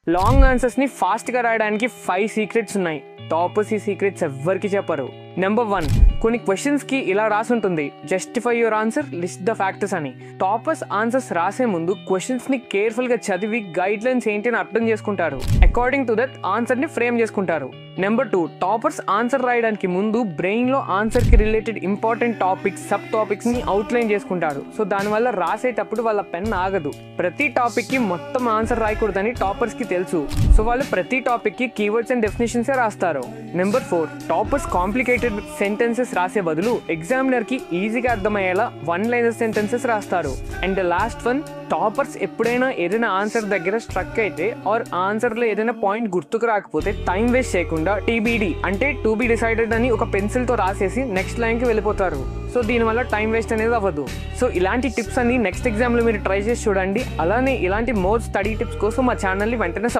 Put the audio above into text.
Long answers ని fast గా రాయడానికి 5 సీక్రెట్స్ ఉన్నాయి. టాపర్స్ ఈ సీక్రెట్స్ ఎవ్వరికి చెప్పరు. నెంబర్ 1, కొన్ని క్వశ్చన్స్ కి ఇలా రాసి ఉంటుంది, justify your answer, list the factors అని. టాపర్స్ ఆన్సర్స్ రాసే ముందు క్వశ్చన్స్ ని కేర్ఫుల్ గా చదివి గైడ్ లైన్స్ ఏంటి అని అర్థం చేసుకుంటారు. అకార్డింగ్ టు దట్ ఆన్సర్ ని ఫ్రేమ్ చేసుకుంటారు. నెంబర్ 2, టాపర్స్ ఆన్సర్ రాయడానికి ముందు బ్రెయిన్ లో ఆన్సర్ కి related important topics, sub topics ని అవుట్లైన్ చేసుకుంటారు. సో దానివల్ల రాసేటప్పుడు వాళ్ళ పెన్ ఆగదు. ప్రతి టాపిక్ కి మొత్తం ఆన్సర్ రాయకూడదని టాపర్స్ కి తెలుసు. సో వాళ్ళు ప్రతి టాపిక్ కి కీవర్డ్స్ అండ్ డెఫినేషన్స్ రాస్తారు. నెంబర్ 4, టాపర్స్ కాంప్లికేటెడ్ సెంటెన్సెస్ రాసే బదులు ఎగ్జామినర్ కి ఈజీగా అర్థమయ్యేలా 1 లైనర్ సెంటెన్సెస్ రాస్తారు. And the last one, toppers ఎప్పుడైనా ఏదైనా ఆన్సర్ దగ్గర స్ట్రక్ అయితే ఆర్ ఆన్సర్ లో ఏదైనా పాయింట్ గుర్తుకు రాకపోతే టైం వేస్ట్ చేయకుండా TBD అంటే టు బి డిసైడెడ్ అని ఒక పెన్సిల్ తో రాసేసి నెక్స్ట్ లైన్ కి వెళ్ళిపోతారు. సో దీనివల్ల టైం వేస్ట్ అనేది అవ్వదు. సో ఇలాంటి టిప్స్ అన్ని నెక్స్ట్ ఎగ్జామ్ లో మీరు ట్రై చేసి చూడండి. అలానే ఇలాంటి మోర్ స్టడీ టిప్స్ కోసం మా ఛానల్ ని వెంటనే